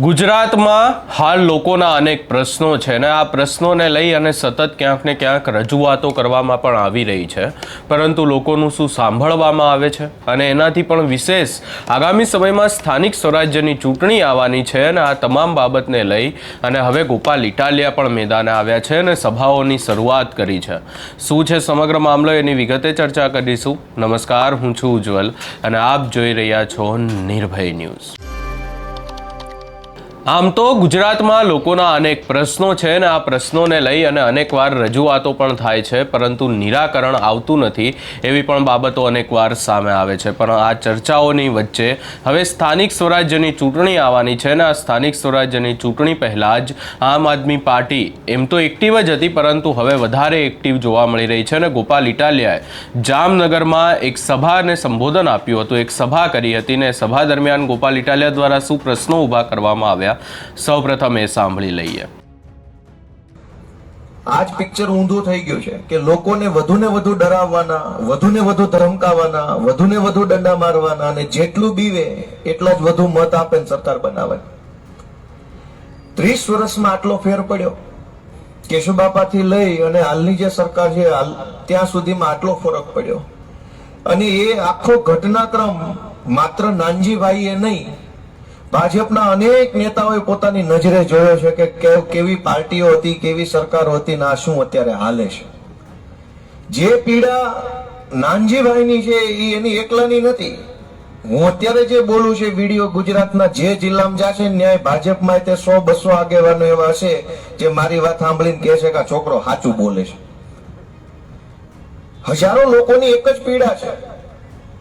ગુજરાતમાં હાલ લોકોના અનેક પ્રશ્નો છે ને આ પ્રશ્નોને લઈ અને સતત ક્યાંક ને ક્યાંક રજૂઆતો કરવામાં પણ આવી રહી છે, પરંતુ લોકોનું શું સાંભળવામાં આવે છે? અને એનાથી પણ વિશેષ આગામી સમયમાં સ્થાનિક સ્વરાજ્યની ચૂંટણી આવવાની છે અને આ તમામ બાબતને લઈ અને હવે ગોપાલ ઇટાલિયા પણ મેદાને આવ્યા છે અને સભાઓની શરૂઆત કરી છે. શું છે સમગ્ર મામલો, એની વિગતે ચર્ચા કરીશું. નમસ્કાર, હું છું ઉજ્જવલ અને આપ જોઈ રહ્યા છો નિર્ભય ન્યૂઝ. આમ તો ગુજરાતમાં લોકોના અનેક પ્રશ્નો છે ને આ પ્રશ્નોને લઈ અને અનેકવાર રજૂઆતો પણ થાય છે, પરંતુ નિરાકરણ આવતું નથી એવી પણ બાબતો અનેકવાર સામે આવે છે. પણ આ ચર્ચાઓની વચ્ચે હવે સ્થાનિક સ્વરાજ્યની ચૂંટણી આવવાની છે ને આ સ્થાનિક સ્વરાજ્યની ચૂંટણી પહેલાં જ આમ આદમી પાર્ટી એમ તો એક્ટિવ જ હતી, પરંતુ હવે વધારે એક્ટિવ જોવા મળી રહી છે. અને ગોપાલ ઇટાલિયાએ જામનગરમાં એક સભાને સંબોધન આપ્યું હતું, એક સભા કરી હતી ને સભા દરમિયાન ગોપાલ ઇટાલિયા દ્વારા શું પ્રશ્નો ઊભા કરવામાં આવ્યા, સૌપ્રથમ એ સાંભળી લઈએ. આજ પિક્ચર ઊંધું થઈ ગયું છે કે લોકોને વધુને વધુ ડરાવવાના, વધુને વધુ ધમકાવવાના, વધુને વધુ દંડા મારવાના અને જેટલું બીવે એટલા જ વધુ મત આપે સરકાર બનાવવાની. 30 વર્ષમાં આટલો ફેર પડ્યો. કેશુબાપાથી લઈ અને હાલની જે સરકાર છે ત્યાં સુધીમાં આટલો ફરક પડ્યો. અને એ આખો ઘટનાક્રમ માત્ર નાનજીભાઈએ નહીં, ભાજપના અનેક નેતાઓએ પોતાની નજરે જોયો છે કે કેવી પાર્ટીઓ હતી, કેવી સરકારો હતી ને આ શું અત્યારે હાલે છે. જે પીડા નાનજીભાઈની છે એ એની એકલાની નથી. હું અત્યારે જે બોલું છે વિડીયો ગુજરાતના જે જિલ્લામાં જશે ન્યાય ભાજપમાં તે 100-200 આગેવાનો એવા છે જે મારી વાત સાંભળીને કહે છે કે આ છોકરો સાચું બોલે છે. હજારો લોકોની એક જ પીડા છે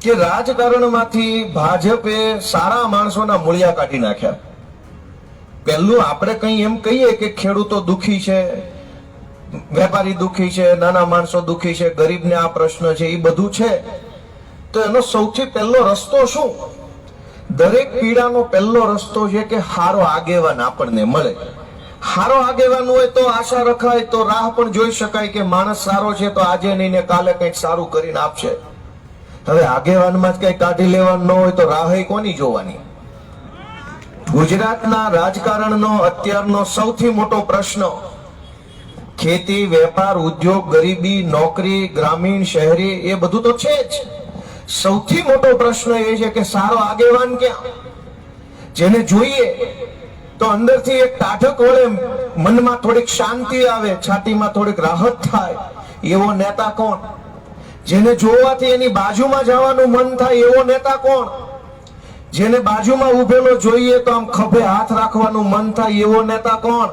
કે રાજકારણમાંથી ભાજપે સારા માણસોના મૂળિયા કાઢી નાખ્યા. પહેલું આપણે કઈ એમ કહીએ કે ખેડૂતો દુખી છે, વેપારી દુખી છે, નાના માણસો દુખી છે, ગરીબને આ પ્રશ્ન છે, એ બધું છે. તો એનો સૌથી પહેલો રસ્તો શું? દરેક પીડાનો પહેલો રસ્તો છે કે હારો આગેવાન આપણને મળે. હારો આગેવાન હોય તો આશા રખાય, તો રાહ પણ જોઈ શકાય કે માણસ સારો છે તો આજે નહીં ને કાલે કંઈક સારું કરીને આપશે. હવે આગેવાનમાં જ કઈ કાઢી લેવાનું ન હોય તો રાહ કોની જોવાની? ગુજરાતના રાજકારણનો અત્યારનો સૌથી મોટો પ્રશ્ન ખેતી, વેપાર, ઉદ્યોગ, ગરીબી, નોકરી, ગ્રામીણ, શહેરી એ બધું તો છે જ. સૌથી મોટો પ્રશ્ન એ છે કે સારો આગેવાન ક્યાં? જેને જોઈએ તો અંદરથી એક ટાઢક વળે, મનમાં થોડીક શાંતિ આવે, છાતીમાં થોડીક રાહત થાય એવો નેતા કોણ? જેને જોવાથી એની બાજુમાં જવાનું મન થાય એવો નેતા કોણ? જેને બાજુમાં ઉભેલો જોઈએ તો આમ ખભે હાથ રાખવાનું મન થાય એવો નેતા કોણ?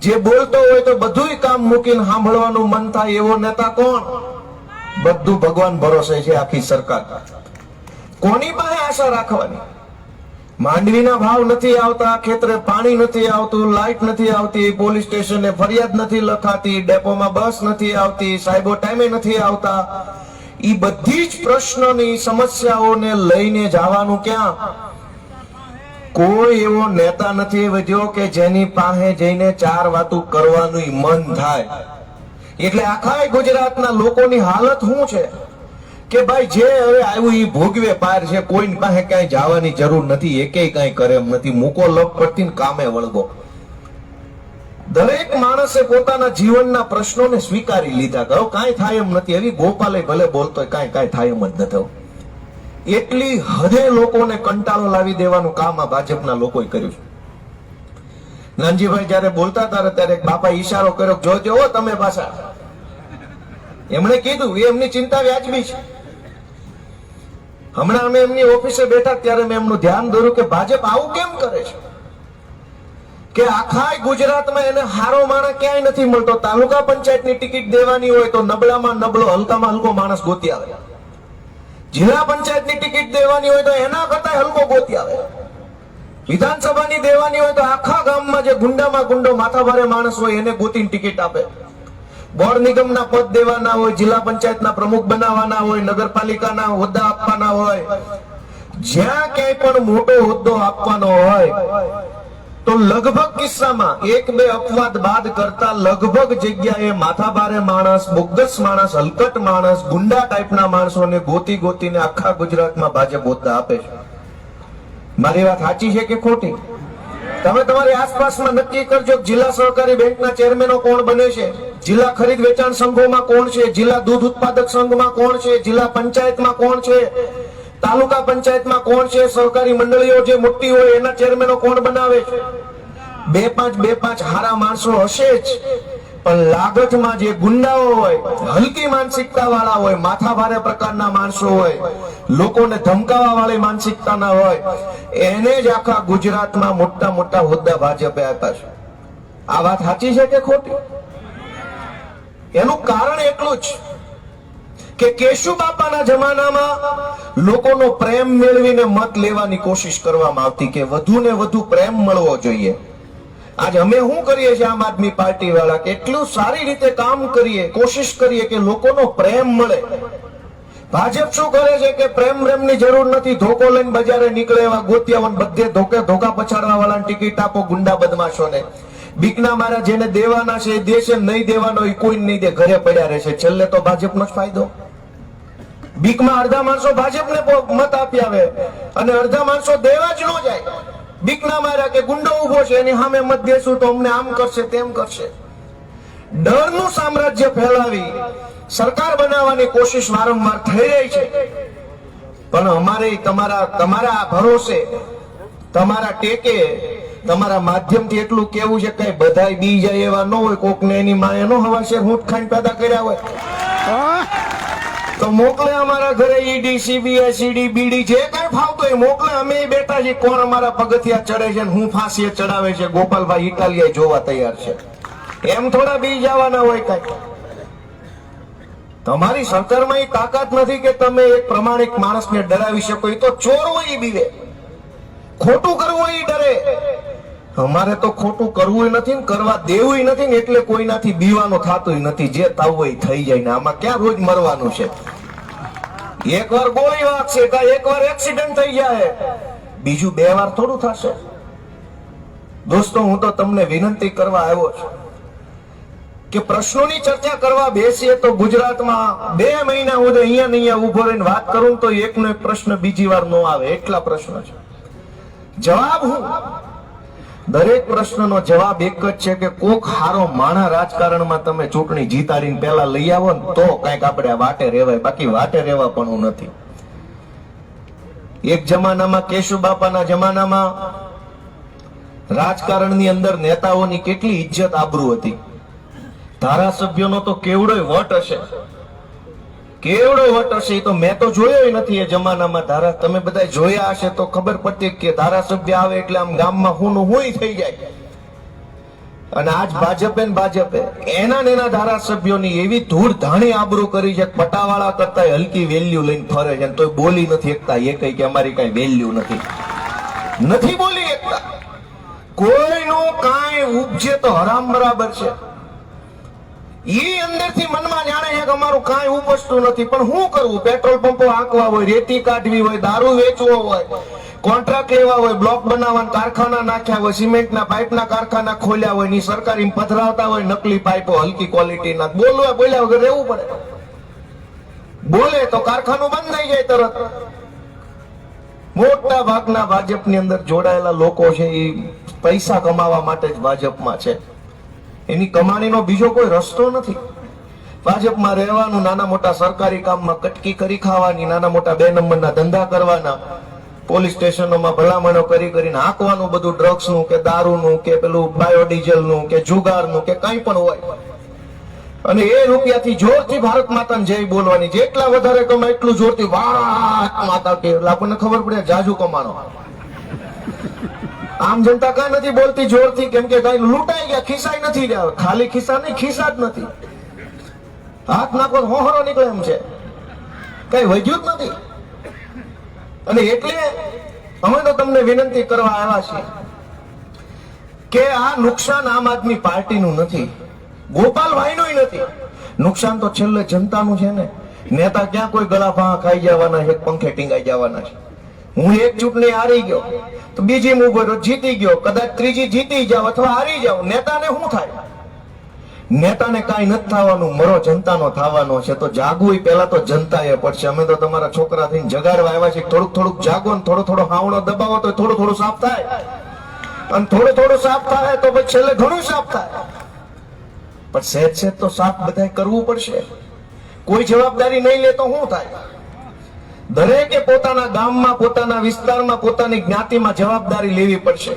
જે બોલતો હોય તો બધુંય કામ મૂકીને સાંભળવાનું મન થાય એવો નેતા કોણ? બધું ભગવાન ભરોસે છે આખી સરકાર. કોની પાસે આશા રાખવાની? માંડવીના ભાવ નથી આવતા, ખેતરે પાણી નથી આવતું, લાઈટ નથી આવતી, પોલીસ સ્ટેશને ફરિયાદ નથી લખાતી, ડેપોમાં બસ નથી આવતી, સાહેબો ટાઈમે નથી આવતા. ઈ બધી જ પ્રશ્નોની સમસ્યાઓને લઈને જવાનું ક્યાં? કોઈ એવો નેતા નથી વધ્યો કે જેની પાસે જઈને 4 વાતો કરવાનું મન થાય. એટલે આખા ગુજરાતના લોકોની હાલત શું છે કે ભાઈ જે હવે આવ્યું એ ભોગવે પાર છે, કોઈની પાસે કઈ જવાની જરૂર નથી, એકેય કઈ કરે એમ નથી. મૂકો લપ પડતી કામે વળગો. દરેક માણસે પોતાના જીવનના પ્રશ્નોને સ્વીકારી લીધા, કહો કાંઈ થાય એમ નથી. એવી ગોપાલે ભલે બોલતો કાંઈ થાય એમ જ નથી. એટલી હદે લોકોને કંટાળો લાવી દેવાનું કામ આ ભાજપના લોકોએ કર્યું છે. નાનજીભાઈ જયારે બોલતા હતા ત્યારે બાપા ઈશારો કર્યો, જોજો તમે પાછા. એમણે કીધું એ એમની ચિંતા વ્યાજબી છે. હમણાં અમે એમની ઓફિસે બેઠા ત્યારે મેં એમનું ધ્યાન દોર્યું કે ભાજપ આવું કેમ કરે છે કે આખા ગુજરાતમાં એને હારો માણસ ક્યાંય નથી મળતો. તાલુકા પંચાયતની ટિકિટ દેવાની હોય તો નબળામાં નબળો, હલકામાં હલકો માણસ ગોતી આવે. જિલ્લા પંચાયતની ટિકિટ દેવાની હોય તો એના કરતા હલકો ગોતી આવે. વિધાનસભાની દેવાની હોય તો આખા ગામમાં જે ગુંડામાં ગુંડો માથાભારે માણસ હોય એને ગોતીને ટિકિટ આપે. બોર્ડ નિગમના પદ દેવાના હોય, જિલ્લા પંચાયતના પ્રમુખ બનાવવાના હોય, નગરપાલિકાના હોદ્દા આપવાના હોય, જ્યાં ક્યાંય પણ મોટો હોદ્દો આપવાનો હોય તો લગભગ કિસ્સામાં 1-2 અપવાદ બાદ કરતા લગભગ જગ્યાએ માથાભારે માણસ, બોગસ માણસ, હલકટ માણસ, ગુંડા ટાઈપના માણસોને ગોતીને આખા ગુજરાતમાં ભાજપ હોદ્દા આપે છે. મારી વાત સાચી છે કે ખોટી? તમે તમારી આસપાસમાં નક્કી કરજો કે જિલ્લા સહકારી બેંકના ચેરમેનો કોણ બને છે, જિલ્લા ખરીદ વેચાણ સંઘોમાં કોણ છે, જિલ્લા દૂધ ઉત્પાદક સંઘમાં કોણ છે, જિલ્લા પંચાયતમાં કોણ છે, તાલુકા પંચાયતમાં કોણ છે, સહકારી મંડળીઓ જે મોટી હોય એના ચેરમેનો કોણ બનાવે છે. બે પાંચ હારા માણસો હશે જ, પણ લાગતમાં જે ગુંડાઓ હોય, હલકી માનસિકતા વાળા હોય, માથા ભારે પ્રકારના માણસો હોય, લોકોને ધમકાવવા વાળી માનસિકતાના હોય, એને જ આખા ગુજરાતમાં મોટા મોટા હોદ્દા ભાજપે આપ્યા છે. આ વાત સાચી છે કે ખોટી? એનું કારણ એટલું જ કે કેશુબાપાના જમાનામાં લોકોનો પ્રેમ મેળવીને મત લેવાની કોશિશ કરવામાં આવતી કે વધુ ને વધુ પ્રેમ મળવો જોઈએ. આજ અમે શું કરીએ છીએ આમ આદમી પાર્ટી વાળા, કેટલું સારી રીતે કામ કરીએ, કોશિશ કરીએ કે લોકોનો પ્રેમ મળે. ભાજપ શું કરે છે કે પ્રેમની જરૂર નથી, ધોકો લઈને બજારે નીકળે એવા ગોતિયાઓને બધે ધોકા પછાડવા વાળાને ટિકિટ આપો, ગુંડા બદમાશોને. બીકના મારા જેને દેવાના છે એ દેશે, નહીં દેવાનો એ કોઈ નહીં દે, ઘરે પડ્યા રહેશે. છેલ્લે તો ભાજપનો જ ફાયદો. બીકમાં અડધા માણસો ભાજપને મત આપી આવે અને અડધા માણસો દેવા જ ન જાય. બીકના માર્યા કે ગુંડો ઉભો છે એની સામે મત દેશું તો અમને આમ કરશે તેમ કરશે. ડરનું સામ્રાજ્ય ફેલાવી સરકાર બનાવવાની કોશિશ વારંવાર થઈ રહી છે. પણ અમારે તમારા ભરોસે, તમારા ટેકે, તમારા માધ્યમથી એટલું કેવું છે કે બધાય બી જાય એવા ન હોય. કોકને એની માએ નો હવાશે હૂંટ ખાઈને પેદા કર્યા હોય તો મોકલે અમારા ઘરે ઈડી, સીબીઆઈ, સીડી, બીડી જે કઈ ફાવતો એ મોકલે. અમે બેઠા છીએ કોણ અમારા પગથિયા ચડે છે ને હું ફાંસીએ ચડાવે છે. ગોપાલભાઈ ઇટાલિયા જોવા તૈયાર છે. એમ થોડા બી જવાના હોય કઈ? તમારી સરકારમાં એ તાકાત નથી કે તમે એક પ્રમાણિક માણસને ડરાવી શકો. એ તો ચોર હોય એ બીવે, ખોટું કરવું એ ડરે. અમારે તો ખોટું કરવું નથી ને કરવા દેવું નથી ને, એટલે કોઈનાથી બીવાનું થતું નથી. જે તાવું એ થઈ જાય ને આમાં ક્યાં રોજ મરવાનું છે? એકવાર ગોળી વાગશે, એકવાર એક્સિડન્ટ થઈ જાય, બીજું 2 વાર થોડું થશે. દોસ્તો, હું તો તમને વિનંતી કરવા આવ્યો છું કે પ્રશ્નોની ચર્ચા કરવા બેસીએ તો ગુજરાતમાં 2 મહિના હું અહીંયા ઉભો રહીને વાત કરું તો એકનો એક પ્રશ્ન બીજી વાર ન આવે, એટલા પ્રશ્ન છે. જવાબ હું દરેક પ્રશ્નનો જવાબ એક જ છે કે કોક હારો માણા રાજકારણમાં તમે ચૂંટણી જીતાડીને પહેલા લઈ આવો ને તો કઈક આપણે વાટે રહેવાય, બાકી વાટે રહેવા પણ હું નથી. એક જમાનામાં કેશુબાપાના જમાનામાં રાજકારણની અંદર નેતાઓની કેટલી ઇજ્જત આબરૂ હતી. ધારાસભ્યોનો તો કેવડોય વટ હશે, કેવડો વટ હશે. એ તો મેં તો જોયો નથી એ જમાનામાં. તમે બધા જોયા હશે તો ખબર પડતી કે ધારાસભ્ય આવે એટલે આમ ગામમાં હું થઈ જાય. અને આજ ભાજપે એના ધારાસભ્યોની એવી ધૂળ ધાણી આબરૂ કરી છે, પટાવાળા કરતા હલકી વેલ્યુ લઈને ફરે છે. તો બોલી નથી એકતા એ કઈ કે અમારી કઈ વેલ્યુ નથી બોલી એકતા. કોઈનું કાંઈ ઉપજે તો હરામ બરાબર છે. એ અંદરથી મનમાં જાણે છે કે અમારું કાંઈ ઉપજતું નથી, પણ શું કરવું? પેટ્રોલ પંપો આંકવા હોય, રેતી કાઢવી હોય, દારૂ વેચવો હોય, કોન્ટ્રાક્ટ લેવા હોય, બ્લોક બનાવવાના કારખાના નાખ્યા હોય, સિમેન્ટના પાઇપના કારખાના ખોલ્યા હોય, ની સરકારી પધરાવતા હોય નકલી પાઇપો હલકી ક્વોલિટીના. બોલ્યા વગર રહેવું પડે. બોલે તો કારખાનું બંધ થઈ જાય તરત. મોટા ભાગના ભાજપની અંદર જોડાયેલા લોકો છે એ પૈસા કમાવા માટે જ ભાજપમાં છે. એની કમાણીનો બીજો કોઈ રસ્તો નથી. ભાજપમાં રહેવાનું, નાના મોટા સરકારી કામમાં કટકી કરી ખાવાની, નાના મોટા 2 નંબરના ધંધા કરવાના, પોલીસ સ્ટેશનોમાં ભલામણો કરીને હાંકવાનું, બધું ડ્રગ્સનું કે દારૂનું કે પેલું બાયોડીઝલનું કે જુગારનું કે કંઈ પણ હોય. અને એ રૂપિયાથી જોરથી ભારત માતાને જય બોલવાની. જેટલા વધારે કમાય એટલું જોરથી ભારત માતા કે, આપણને ખબર પડે જાજુ કમાનો. આમ જનતા કઈ નથી બોલતી જોરથી, કેમ કે કઈ લૂંટાઈ ગયા, ખિસ્સા નથી રહ્યા. ખાલી ખિસ્સા નહીં, ખિસ્સા જ નથી. હાથ નાખો હોહરો નીકળે એમ છે, કઈ વધ્યું જ નથી. અને એટલે અમે તો તમને વિનંતી કરવા આવ્યા છીએ કે આ નુકસાન આમ આદમી પાર્ટીનું નથી, ગોપાલભાઈનું નથી. નુકસાન તો છેલ્લે જનતાનું છે ને. નેતા ક્યાં કોઈ ગળા ફાંહા ખાઈ જવાના છે, પંખે ટીંગાઈ જવાના છે. હું એક ચૂંટણી હારી ગયો તો બીજી ઉભો જીતી ગયો, કદાચ ત્રીજી જીતી જાવ અથવા હારી જાવ, નેતાને શું થાય? નેતાને કાંઈ નથી થવાનું, મરો જનતાનો થવાનો છે. તો જાગવું પહેલા તો જનતાએ પડશે. અમે તો તમારા છોકરા થઈને જગાડવા આવ્યા છે. થોડુંક જાગો ને થોડો હાવણો દબાવો તો થોડું સાફ થાય. અને થોડું થોડું સાફ થાય તો પછી છેલ્લે ઘણું સાફ થાય, પણ સહેજ સહેજ તો સાફ બધાય કરવું પડશે. કોઈ જવાબદારી નહીં લે તો શું થાય? દરેકે પોતાના ગામમાં, પોતાના વિસ્તારમાં, પોતાની જ્ઞાતિમાં જવાબદારી લેવી પડશે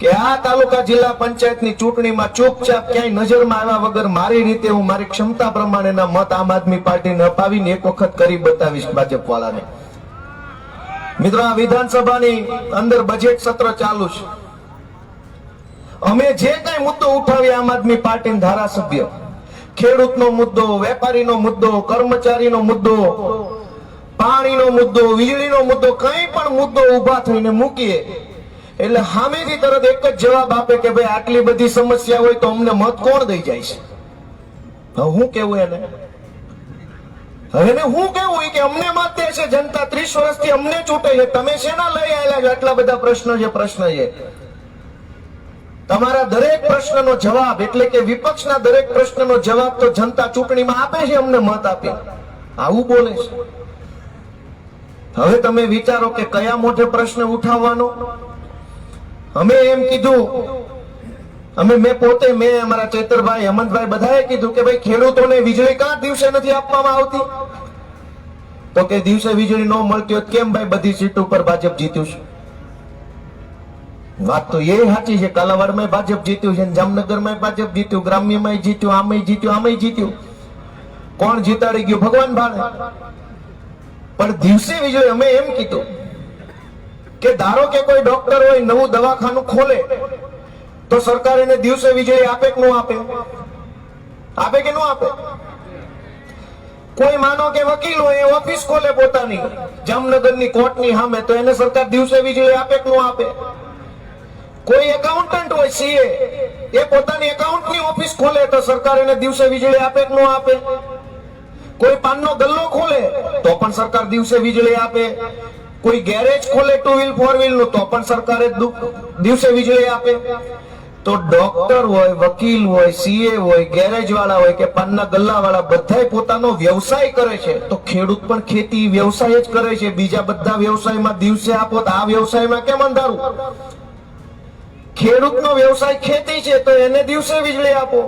કે આ તાલુકા જિલ્લા પંચાયતની ચૂંટણીમાં ચૂપચાપ ક્યાંય નજરમાં આવ્યા વગર મારી રીતે હું મારી ક્ષમતા પ્રમાણેના મત આમ આદમી પાર્ટીને અપાવીને એક વખત કરી બતાવીશ ભાજપ વાળાને. મિત્રો, આ વિધાનસભાની અંદર બજેટ સત્ર ચાલુ છે. અમે જે કઈ મુદ્દો ઉઠાવીએ આમ આદમી પાર્ટીના ધારાસભ્ય, ખેડૂતનો મુદ્દો, વેપારીનો મુદ્દો, કર્મચારીનો મુદ્દો, પાણીનો મુદ્દો, વીજળીનો મુદ્દો, કઈ પણ મુદ્દો ઉભા થઈને મૂકીએ એટલે સામેથી તરત એક જ જવાબ આપે કે ભાઈ આટલી બધી સમસ્યા હોય તો અમને મત કોણ દઈ જાય છે? હવે હું કેવું એને? હવે એને હું કેવું કે અમને મત દે છે જનતા, 30 વર્ષથી અમને ચૂંટે છે, તમે શેના લઈ આવેલા છો? આટલા બધા પ્રશ્ન છે. તમારા દરેક પ્રશ્નનો જવાબ એટલે કે વિપક્ષના દરેક પ્રશ્નનો જવાબ તો જનતા ચૂંટણીમાં આપે છે, અમને મત આપે. આવું બોલે છે. હવે તમે વિચારો કે કયા મોટે પ્રશ્ન ઉઠાવવાનો. અમે એમ કીધું, મેં અમારા ચેતરભાઈ, હેમંતભાઈ બધાએ કીધું કે ભાઈ ખેડૂતોને વીજળી કાં દિવસે નથી આપવામાં આવતી? તો કે દિવસે વીજળી ન મળતી હોત કેમ ભાઈ બધી સીટ ઉપર ભાજપ જીત્યું છે? વાત તો એ સાચી છે. કાલાવાડમાં ભાજપ જીત્યું છે, જામનગરમાં ભાજપ જીત્યું, ગ્રામ્યમાં જીત્યું, આમેય જીત્યું. કોણ જીતાડી ગયું ભગવાન ભાણે. પણ દિવસે વીજળી, અમે એમ કીધું કે ધારો કે કોઈ ડોક્ટર હોય નવું દવાખાનું ખોલે તો સરકાર એને દિવસે વીજળી આપે કે ન આપે? આપે કે ન આપે? કોઈ માનો કે વકીલ હોય એ ઓફિસ ખોલે પોતાની જામનગરની કોર્ટની સામે તો એને સરકાર દિવસે વીજળી આપે કે ન આપે? કોઈ એકાઉન્ટન્ટ હોય સીએ, એ પોતાની એકાઉન્ટની ઓફિસ ખોલે તો સરકાર એને દિવસે વીજળી આપે કે ન આપે? કોઈ પાનનો ગલ્લો ખોલે તો પણ સરકાર દિવસે વીજળી આપે. કોઈ ગેરેજ ખોલે 2 વ્હીલ 4 વ્હીલ નું તો પણ સરકારે દિવસે વીજળી આપે. તો ડોક્ટર હોય, વકીલ હોય, સીએ હોય, ગેરેજ વાળા હોય કે પાનના ગલ્લા વાળા બધાય પોતાનો વ્યવસાય કરે છે, તો ખેડૂત પણ ખેતી વ્યવસાય જ કરે છે. બીજા બધા વ્યવસાયમાં દિવસે આપો તો આ વ્યવસાયમાં કેમ અંધારું? ખેડૂતનો વ્યવસાય ખેતી છે તો એને દિવસે વીજળી આપો.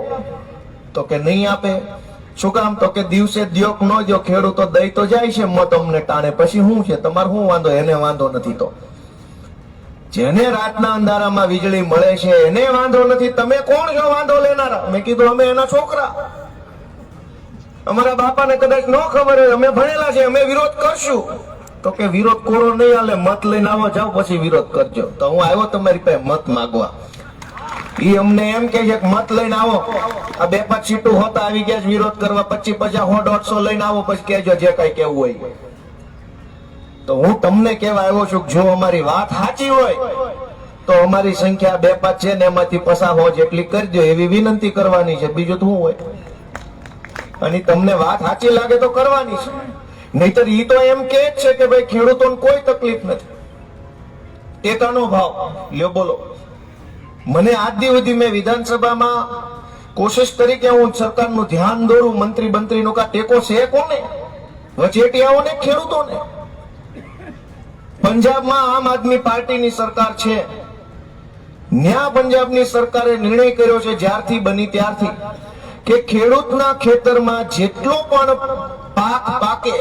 તો કે નહીં આપે. શું કામ? તો કે દિવસે દ્યો કે ન દ્યો, ખેડૂતો દઈ તો જાય છે મત અમને ટાણે, પછી શું છે? તમારે શું વાંધો? એને વાંધો નથી. તો જેને રાતના અંધારામાં વીજળી મળે છે એને વાંધો નથી. તમે કોણ છો વાંધો લેનારા? મેં કીધું અમે એના છોકરા, અમારા બાપાને કદાચ ન ખબર હોય, અમે ભણેલા છે, અમે વિરોધ કરશું. તો કે વિરોધ કોરો નહીં હાલે, મત લઈને આવો, જાઓ પછી વિરોધ કરજો. તો હું આવ્યો તમારી પાસે મત માંગવા. ઈ અમને એમ કે છે કે મત લઈને આવો, આ 2-5 સીટો હોતા આવી ગયા વિરોધ કરવા, 25, 50, 100, 150 લઈને આવો, પછી કહેજો જે કઈ કેવું હોય. તો હું તમને કહેવા આવ્યો છું કે જો અમારી વાત સાચી હોય તો અમારી સંખ્યા 2-5 છે ને એમાંથી 50 જેટલી કરજો, એવી વિનંતી કરવાની છે. બીજું તો શું હોય? અને તમને વાત સાચી લાગે તો કરવાની છે, નહીતર ઈ તો એમ કે જ છે કે ભાઈ ખેડૂતોને કોઈ તકલીફ નથી. ટેકાનો ભાવ લ્યો. બોલો, મને આજ સુધી મેં વિધાનસભામાં કોશિશ કરી કે હું સરકારનું ધ્યાન દોરું, મંત્રીનું કા ટેકો છે કોને? વચેટિયાઓને, ખેડૂતોને. પંજાબમાં આમ આદમી પાર્ટીની સરકાર છે, ન્યા પંજાબની સરકારે નિર્ણય કર્યો છે જ્યારથી બની ત્યારથી કે ખેડૂતના ખેતરમાં જેટલો પણ પાક પાકે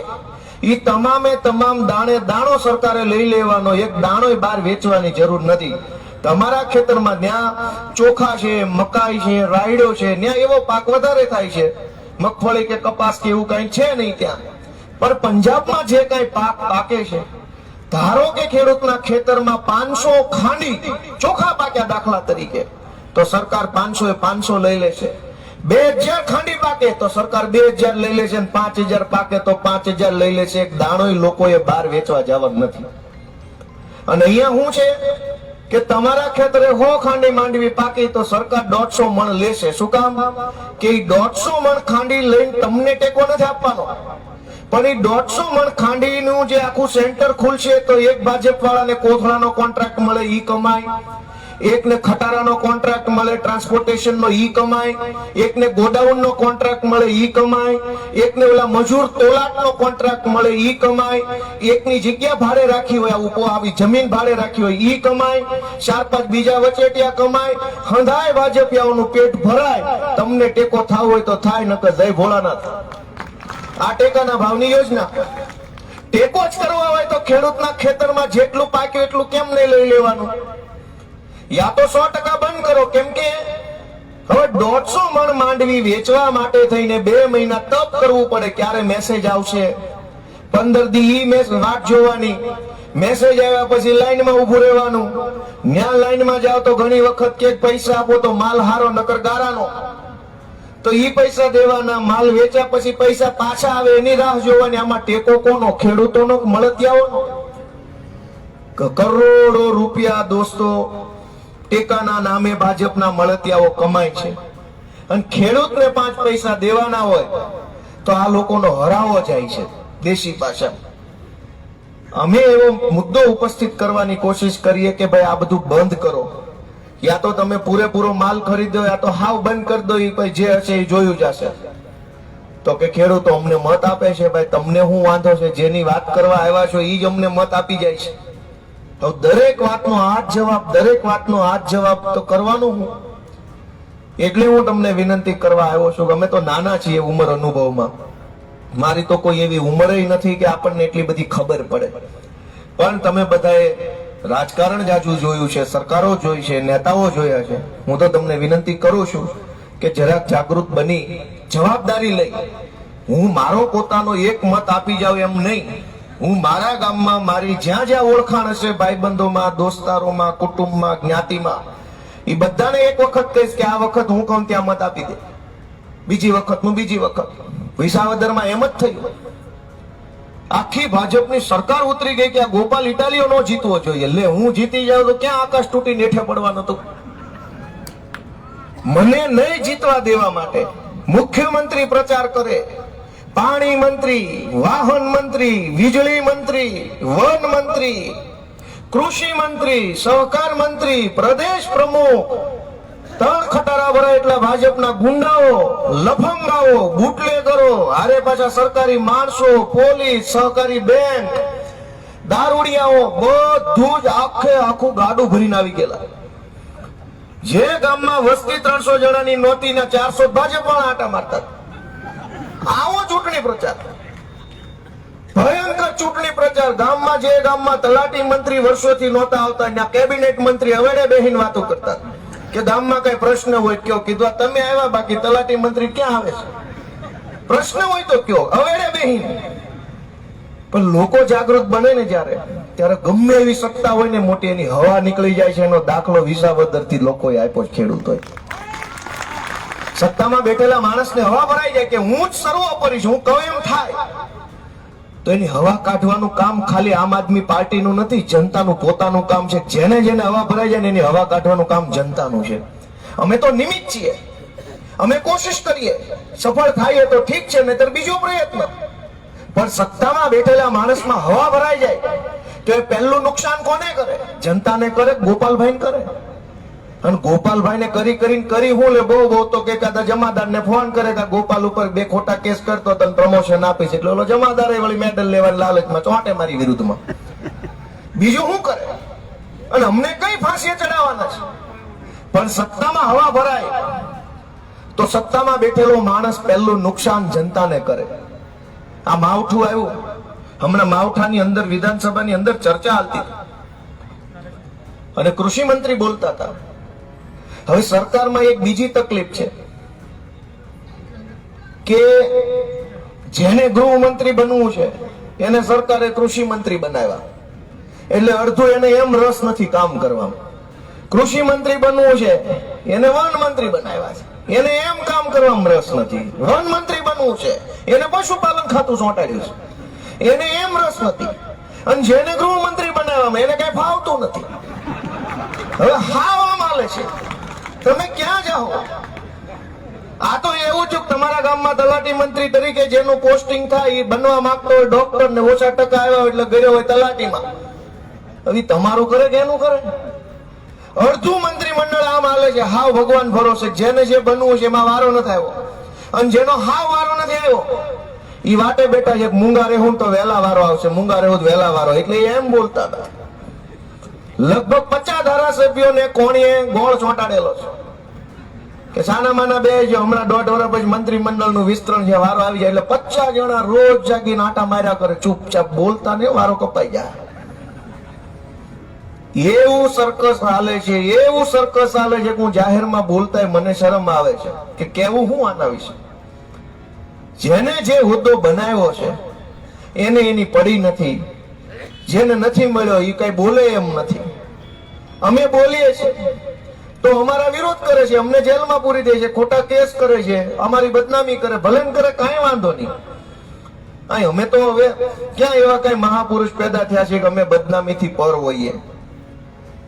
એ તમામે તમામ દાણે દાણો સરકારે લઈ લેવાનો, એક દાણો બહાર વેચવાની જરૂર નથી. તમારા ખેતરમાં ત્યાં ચોખા છે, મકાઈ છે, રાયડો છે, ત્યાં એવો પાક વધારે થાય છે, મગફળી કે કપાસ કે એવું કઈ છે નહીં ત્યાં. પણ પંજાબમાં જે કઈ પાક પાકે છે, ધારો કે ખેડૂતના ખેતરમાં 500 ખાંડી ચોખા પાક્યા દાખલા તરીકે, તો સરકાર 500 લઈ લેશે. 2000 ખાંડી પાકે તો સરકાર 2000 લઈ લેશે, 5000 પાકે તો 5000 લઈ લેશે. એક દાણો લોકોએ બહાર વેચવા જવાનું નથી. અને અહીંયા શું છે કે તમારા ખેતરે 100 ખાંડી માંડવી પાકી તો સરકાર 150 મણ લેશે. શું કામ? કે 150 મણ ખાંડી લઈને તમને ટેકો નથી આપવાનો, પણ એ 150 મણ ખાંડીનું જે આખું સેન્ટર ખુલશે તો એક ભાજપ વાળાને કોથળાનો કોન્ટ્રાક્ટ મળે, ઈ કમાય. એકને ખટારાનો કોન્ટ્રાક્ટ મળે, ટ્રાન્સપોર્ટેશનનો ઈ કમાય, એકને ગોડાઉનનો કોન્ટ્રાક્ટ મળે ઈ કમાય, એકને ઓલા મજૂર તોલાટનો કોન્ટ્રાક્ટ મળે ઈ કમાય, એકની જગ્યા ભાડે રાખી હોય, આવી જમીન ભાડે રાખી હોય ઈ કમાય, 4-5 બીજા વચેટિયા કમાય, હંધાય ભાજપિયાઓનું પેટ ભરાય. તમને ટેકો થાવ હોય તો થાય, નકર જય ભોળાનાથ. આ ટેકાના ભાવની યોજના. ટેકો જ કરવા હોય તો ખેડૂતના ખેતરમાં જેટલું પાક્યું એટલું કેમ નહીં લઈ લેવાનું? યા તો 100% બંધ કરો. કેમ કે હવે 150 મણ માંડવી વેચવા માટે થઈને 2 મહિના તપ કરવું પડે. ક્યારે મેસેજ આવશે, 15 દી ઈ વાટ જોવાની. મેસેજ આવ્યા પછી લાઈનમાં ઉભું રહેવાનું. ન્યા લાઈનમાં જાવ તો ઘણી વખત કે પૈસા આપો તો માલ હારો, નકર ગારાનો. તો ઈ પૈસા દેવાના, માલ વેચ્યા પછી પૈસા પાછા આવે એની રાહ જોવાની. આમાં ટેકો કોનો? ખેડૂતોનો, મળતિયાઓનો? કરોડો રૂપિયા દોસ્તો ટેકાના નામે ભાજપના મળતિયાઓ કમાય છે, અને ખેડૂતને 5 પૈસા દેવાના હોય તો આ લોકોનો હરાવો જાય છે. દેશી ભાષા અમે એવો મુદ્દો ઉપસ્થિત કરવાની કોશિશ કરીએ કે ભાઈ આ બધું બંધ કરો. યા તો તમે પૂરેપૂરો માલ ખરીદો, યા તો હાવ બંધ કરી દો. એ ભાઈ જે હશે એ જોયું જશે. તો કે ખેડૂતો અમને મત આપે છે, ભાઈ તમને શું વાંધો છે? જેની વાત કરવા આવ્યા છો એ જ અમને મત આપી જાય છે. તો દરેક વાતનો હાથ જવાબ તો કરવાનું હું. એટલે હું તમને વિનંતી કરવા આવ્યો છું. અમે તો નાના છીએ ઉંમર અનુભવમાં. મારી તો કોઈ એવી ઉંમર નથી કે આપણને એટલી બધી ખબર પડે. પણ તમે બધાએ રાજકારણ જાજુ જોયું છે, સરકારો જોઈ છે, નેતાઓ જોયા છે. હું તો તમને વિનંતી કરું છું કે જરાક જાગૃત બની જવાબદારી લઈ. હું મારો પોતાનો એક મત આપી જાઉં એમ નહીં. હું મારા ગામમાં મારી જ્યાં જ્યાં ઓળખાણ હશે, ભાઈબંધોમાં, દોસ્તારોમાં, કુટુંબમાં, જ્ઞાતિમાં, એ બધાને એક વખત કહીશ કે આ વખત હું કહું ત્યાં મત આપી દે. બીજી વખત વિસાવદરમાં એમ જ થયું. આખી ભાજપની સરકાર ઉતરી ગઈ કે આ ગોપાલ ઇટાલીઓ નો જીતવો જોઈએ. લે, હું જીતી જાઉં તો ક્યાં આકાશ તૂટી નેઠે પડવાનું હતું? મને નહીં જીતવા દેવા માટે મુખ્યમંત્રી પ્રચાર કરે, પાણી મંત્રી, વાહન મંત્રી, વીજળી મંત્રી, વન મંત્રી, કૃષિ મંત્રી, સહકાર મંત્રી, પ્રદેશ પ્રમુખ, 3 ખટારા ભરાય એટલા ભાજપના ગુંડાઓ, લફંગાઓ, બુટલેગરો, હારે પાછા સરકારી માણસો, પોલીસ, સહકારી બેંક, દારૂડિયાઓ, બધું જ આખું ગાડું ભરીને આવી ગયેલા. જે ગામમાં વસ્તી 300 જણાની નહોતી ને 400 ભાજપ પણ આટા મારતા. આવો ચૂંટણી પ્રચાર, ભયંકર ચૂંટણી પ્રચાર. જે ગામમાં તલાટી મંત્રી વર્ષોથી નહોતા આવતા, ત્યાં કેબિનેટ મંત્રી અવેડે બેહીને વાતો કરતા કે ગામમાં કઈ પ્રશ્ન હોય કયો. કીધું તમે આવ્યા, બાકી તલાટી મંત્રી ક્યાં આવે છે? પ્રશ્ન હોય તો કયો, અવેડે બેહીને. પણ લોકો જાગૃત બને ને ત્યારે ગમે એવી સત્તા હોય ને મોટી, એની હવા નીકળી જાય છે. એનો દાખલો વિસાવદરથી લોકોએ આપ્યો છે. ખેડૂતોએ સત્તામાં બેઠેલા માણસને હવા ભરાઈ જાય કે હું જ સર્વોપરી છું, હું કહું એમ થાય. તો એની હવા કાઢવાનું કામ ખાલી આમ આદમી પાર્ટીનું નથી, જનતાનું પોતાનું કામ છે. જેને હવા ભરાઈ જાય ને એની હવા કાઢવાનું કામ જનતાનું છે. અમે તો નિમિત્ત છીએ. અમે કોશિશ કરીએ, સફળ થાય તો ઠીક છે, નહીતર બીજો પ્રયત્ન. પણ સત્તામાં બેઠેલા માણસમાં હવા ભરાઈ જાય તો એ પહેલું નુકસાન કોને કરે? જનતાને કરે, ગોપાલભાઈને કરે. અને ગોપાલભાઈને કરી હું લે બહુ તો કે કાદા જમાદારને ફોન કરે કે ગોપાલ ઉપર 2 ખોટા કેસ કરતો તને પ્રમોશન આપીશ. એટલે ઓલો જમાદારે વળી મેડલ લેવાની લાલચમાં ચોંટે મારી વિરુદ્ધમાં. બીજું શું કરે? અને અમને કઈ ફાંસીએ ચડાવવાના છે? પણ સત્તામાં હવા ભરાય તો સત્તામાં બેઠેલો માણસ પહેલું નુકસાન જનતાને કરે. આ માવઠું આવ્યું, હમણાં માવઠાની અંદર વિધાનસભાની અંદર ચર્ચા હાલતી અને કૃષિ મંત્રી બોલતા હતા. હવે સરકારમાં એક બીજી તકલીફ છે કે જેને ગૃહમંત્રી બનવું છે એને સરકારે કૃષિ મંત્રી બનાવ્યા. એટલે અડધું એને એમ રસ નથી કામ કરવામાં. કૃષિ મંત્રી બનવું છે એને વન મંત્રી બનાવ્યા છે. એને એમ કામ કરવામાં રસ નથી. વન મંત્રી બનવું છે એને પશુપાલન ખાતું સોંટાડ્યું છે. એને એમ રસ નથી. અને જેને ગૃહમંત્રી બનાવવામાં એને કઈ ફાવતું નથી. હવે હાવ માલે છે. તમે ક્યાં જાઓ? આ તો એવું છે કે તમારા ગામમાં તલાટી મંત્રી તરીકે જેનું પોસ્ટિંગ થાય એ બનવા માંગતો હોય ડોક્ટર ને, ઓછા ટકા આવ્યા એટલે ગયો હોય તલાટીમાં. હવે તમારું કરે કે એનું કરે? અડધું મંત્રીમંડળ આમ હાલે છે હાવ ભગવાન ભરોસે, જેને જે બનવું છે એમાં વારો નથી આવ્યો, અને જેનો હાવ વારો નથી આવ્યો ઈ વાટે બેઠા છે મૂંગા રહેવું તો વહેલા વારો આવશે, મૂંગા રહેવું વહેલા વારો, એટલે એમ બોલતા હતા. લગભગ 50 ધારાસભ્યોને કોણીએ ગોળ ચોંટાડેલો છે કે સાના માના બે જો હમણાં 1.5 વર્ષ પછી મંત્રીમંડળનું વિસ્તરણ છે, વારો આવી જાય એટલે 50 જણા રોજ જાગીને આટા માર્યા કરે, ચૂપચાપ બોલતા ને વારો કપાઈ જાય. એવું સર્કસ હાલે છે, એવું સર્કસ હાલે છે કે હું જાહેરમાં બોલતા મને શરમ આવે છે કે કેવું હું આના વિશે. જેને જે હોદ્દો બનાવ્યો છે એને એની પડી નથી, જેને નથી મળ્યો એ કઈ બોલે એમ નથી. અમે બોલીએ છીએ તો અમારા વિરોધ કરે છે, અમને જેલમાં પૂરી દે છે, ખોટા કેસ કરે છે, અમારી બદનામી કરે, ભલે ને કરે કાંઈ વાંધો નહીં. અમે તો હવે ક્યાં એવા કઈ મહાપુરુષ પેદા થયા છે કે અમે બદનામીથી પર હોઈએ.